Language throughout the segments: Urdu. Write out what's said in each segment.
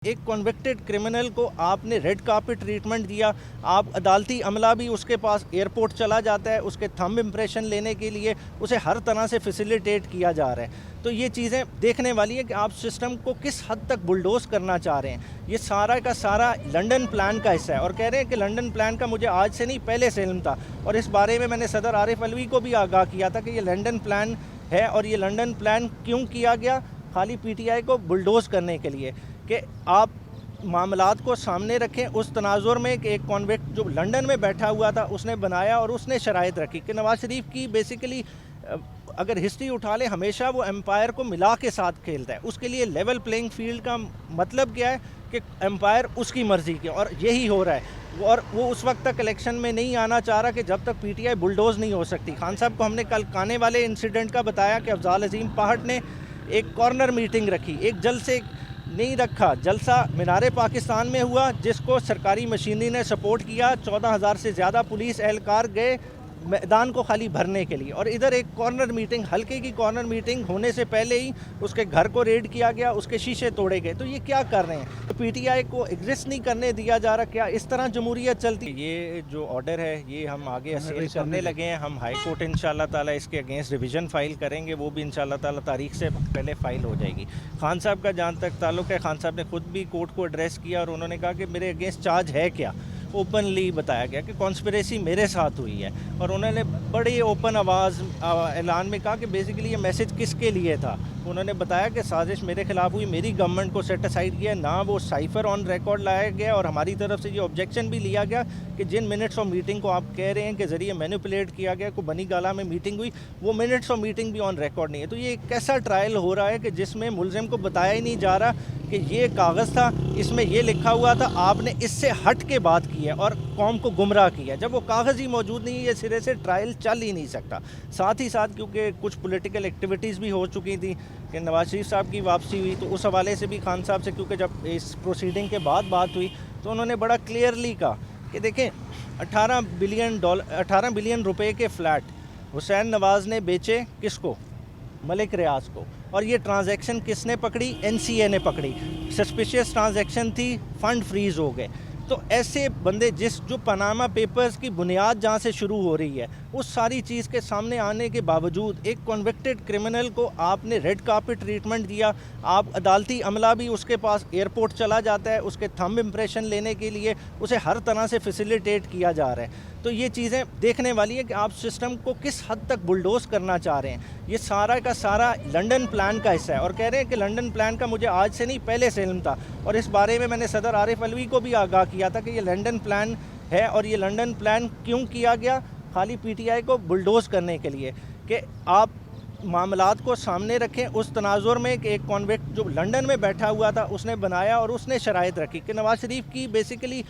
ایک کنوکٹڈ کرمنل کو آپ نے ریڈ کارپٹ ٹریٹمنٹ دیا، آپ عدالتی عملہ بھی اس کے پاس ایئرپورٹ چلا جاتا ہے، اس کے تھمب امپریشن لینے کے لیے اسے ہر طرح سے فیسیلیٹیٹ کیا جا رہا ہے۔ تو یہ چیزیں دیکھنے والی ہیں کہ آپ سسٹم کو کس حد تک بلڈوز کرنا چاہ رہے ہیں۔ یہ سارا کا سارا لنڈن پلان کا حصہ ہے، اور کہہ رہے ہیں کہ لنڈن پلان کا مجھے آج سے نہیں پہلے سے علم تھا، اور اس بارے میں نے صدر عارف علوی کو بھی آگاہ کیا تھا کہ یہ لنڈن پلان ہے، اور یہ لنڈن پلان کیوں کیا گیا؟ خالی پی ٹی آئی کو بلڈوز کرنے کے لیے، کہ آپ معاملات کو سامنے رکھیں اس تناظر میں کہ ایک کانویکٹ جو لنڈن میں بیٹھا ہوا تھا اس نے بنایا اور اس نے شرائط رکھی کہ نواز شریف کی بیسیکلی اگر ہسٹری اٹھا لیں ہمیشہ وہ امپائر کو ملا کے ساتھ کھیلتا ہے۔ اس کے لیے لیول پلینگ فیلڈ کا مطلب کیا ہے کہ امپائر اس کی مرضی کے، اور یہی ہو رہا ہے، اور وہ اس وقت تک الیکشن میں نہیں آنا چاہ رہا کہ جب تک پی ٹی آئی بلڈوز نہیں ہو سکتی۔ خان صاحب کو ہم نے کل کانے والے انسیڈنٹ کا بتایا کہ افضال عظیم پاہٹ نے ایک کارنر میٹنگ رکھی، ایک جلسے نہیں رکھا، جلسہ مینار پاکستان میں ہوا جس کو سرکاری مشینری نے سپورٹ کیا، 14,000 سے زیادہ پولیس اہلکار گئے میدان کو خالی بھرنے کے لیے، اور ادھر ایک کارنر میٹنگ، ہلکے کی کارنر میٹنگ ہونے سے پہلے ہی اس کے گھر کو ریڈ کیا گیا، اس کے شیشے توڑے گئے۔ تو یہ کیا کر رہے ہیں؟ پی ٹی آئی کو ایگزسٹ نہیں کرنے دیا جا رہا، کیا اس طرح جمہوریت چلتی؟ یہ جو آرڈر ہے یہ ہم آگے اسیل کرنے لگے ہیں، ہم ہائی کورٹ انشاءاللہ تعالی اس کے اگینسٹ ریویژن فائل کریں گے، وہ بھی انشاءاللہ تعالی تاریخ سے پہلے فائل ہو جائے گی۔ خان صاحب کا جہاں تک تعلق ہے، خان صاحب نے خود بھی کورٹ کو ایڈریس کیا اور انہوں نے کہا کہ میرے اگینسٹ چارج ہے کیا، اوپنلی بتایا گیا کہ کانسپریسی میرے ساتھ ہوئی ہے، اور انہوں نے بڑی اوپن آواز اعلان میں کہا کہ بیسیکلی یہ میسج کس کے لیے تھا۔ انہوں نے بتایا کہ سازش میرے خلاف ہوئی، میری گورنمنٹ کو سیٹ اسائڈ کیا، نہ وہ سائفر آن ریکارڈ لایا گیا، اور ہماری طرف سے یہ آبجیکشن بھی لیا گیا کہ جن منٹس آف میٹنگ کو آپ کہہ رہے ہیں کہ ذریعے مینیپولیٹ کیا گیا، کو بنی گالا میں میٹنگ ہوئی، وہ منٹس آف میٹنگ بھی آن ریکارڈ نہیں ہے۔ تو یہ ایک ایسا ٹرائل ہو رہا ہے کہ جس میں ملزم کو بتایا ہی نہیں جا رہا کہ یہ کاغذ تھا، اس میں یہ لکھا ہوا تھا، آپ نے اس سے ہٹ کے بات کی ہے اور قوم کو گمراہ کیا۔ جب وہ کاغذ ہی موجود نہیں ہے یہ سرے سے ٹرائل چل ہی نہیں سکتا۔ ساتھ ہی ساتھ کیونکہ کچھ پولیٹیکل ایکٹیویٹیز بھی ہو چکی تھیں کہ نواز شریف صاحب کی واپسی ہوئی، تو اس حوالے سے بھی خان صاحب سے کیونکہ جب اس پروسیڈنگ کے بعد بات ہوئی تو انہوں نے بڑا کلیئرلی کہا کہ دیکھیں 18 بلین روپے کے فلیٹ حسین نواز نے بیچے کس کو؟ ملک ریاض کو، اور یہ ٹرانزیکشن کس نے پکڑی؟ این سی اے نے پکڑی، سسپیشیس ٹرانزیکشن تھی، فنڈ فریز ہو گئے۔ تو ایسے بندے جو پاناما پیپرز کی بنیاد جہاں سے شروع ہو رہی ہے اس ساری چیز کے سامنے آنے کے باوجود ایک کنوکٹڈ کرمنل کو آپ نے ریڈ کارپٹ ٹریٹمنٹ دیا، آپ عدالتی عملہ بھی اس کے پاس ایئرپورٹ چلا جاتا ہے، اس کے تھمب امپریشن لینے کے لیے اسے ہر طرح سے فیسیلیٹیٹ کیا جا رہا ہے۔ تو یہ چیزیں دیکھنے والی ہیں کہ آپ سسٹم کو کس حد تک بلڈوز کرنا چاہ رہے ہیں۔ یہ سارا کا سارا لنڈن پلان کا حصہ ہے، اور کہہ رہے ہیں کہ لنڈن پلان کا مجھے آج سے نہیں پہلے سے علم تھا، اور اس بارے میں نے صدر عارف علوی کو بھی آگاہ کیا تھا کہ یہ لنڈن پلان ہے، اور یہ لنڈن پلان کیوں کیا گیا؟ خالی پی ٹی آئی کو بلڈوز کرنے کے لیے، کہ آپ معاملات کو سامنے رکھیں اس تناظر میں کہ ایک کانویکٹ جو لنڈن میں بیٹھا ہوا تھا اس نے بنایا اور اس نے شرائط رکھی کہ نواز شریف کی بیسیکلی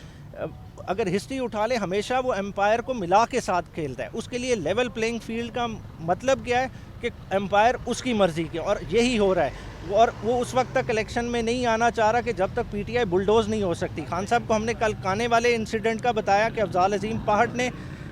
اگر ہسٹری اٹھا لیں ہمیشہ وہ امپائر کو ملا کے ساتھ کھیلتا ہے۔ اس کے لیے لیول پلینگ فیلڈ کا مطلب کیا ہے کہ امپائر اس کی مرضی کے، اور یہی ہو رہا ہے، اور وہ اس وقت تک الیکشن میں نہیں آنا چاہ رہا کہ جب تک پی ٹی آئی بلڈوز نہیں ہو سکتی۔ خان صاحب کو ہم نے کل کانے والے انسیڈنٹ کا بتایا کہ افضال عظیم پاہٹ نے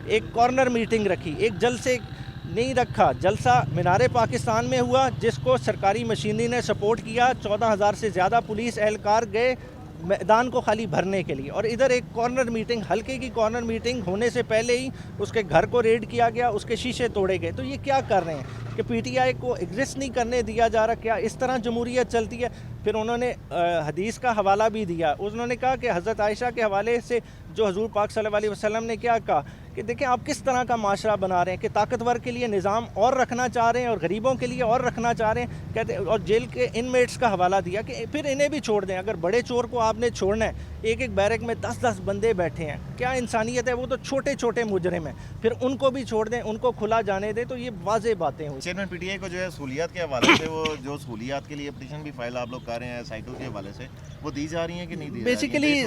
ایک کارنر میٹنگ رکھی، ایک جلسے نہیں رکھا، جلسہ مینار پاکستان میں ہوا جس کو سرکاری مشینری نے سپورٹ کیا، 14,000 سے زیادہ پولیس اہلکار گئے میدان کو خالی بھرنے کے لیے، اور ادھر ایک کارنر میٹنگ، ہلکے کی کارنر میٹنگ ہونے سے پہلے ہی اس کے گھر کو ریڈ کیا گیا، اس کے شیشے توڑے گئے۔ تو یہ کیا کر رہے ہیں کہ پی ٹی آئی کو ایگزسٹ نہیں کرنے دیا جا رہا، کیا اس طرح جمہوریت چلتی ہے؟ پھر انہوں نے حدیث کا حوالہ بھی دیا، انہوں نے کہا کہ حضرت عائشہ کے حوالے سے جو حضور پاک صلی اللہ علیہ وسلم نے کیا کہا کہ دیکھیں آپ کس طرح کا معاشرہ بنا رہے ہیں کہ طاقتور کے لیے نظام اور رکھنا چاہ رہے ہیں اور غریبوں کے لیے اور رکھنا چاہ رہے ہیں، کہتے اور جیل کے انمیٹس کا حوالہ دیا کہ پھر انہیں بھی چھوڑ دیں، اگر بڑے چور کو آپ نے چھوڑنا ہے، ایک ایک بیرک میں 10 بندے بیٹھے ہیں، کیا انسانیت ہے؟ وہ تو چھوٹے چھوٹے مجرم ہیں، پھر ان کو بھی چھوڑ دیں، ان کو کھلا جانے دیں۔ تو یہ واضح باتیں ہوئی۔ چیئرمین پی ٹی آئی کو جو ہے سہولیات کے حوالے سے وہ جو سہولیات کے لیے پٹیشن بھی فائل آپ لوگ کر رہے ہیں سائیکل کے حوالے سے، وہ دی جا رہی ہیں کہ نہیں دی جا رہی ہیں؟ بیسیکلی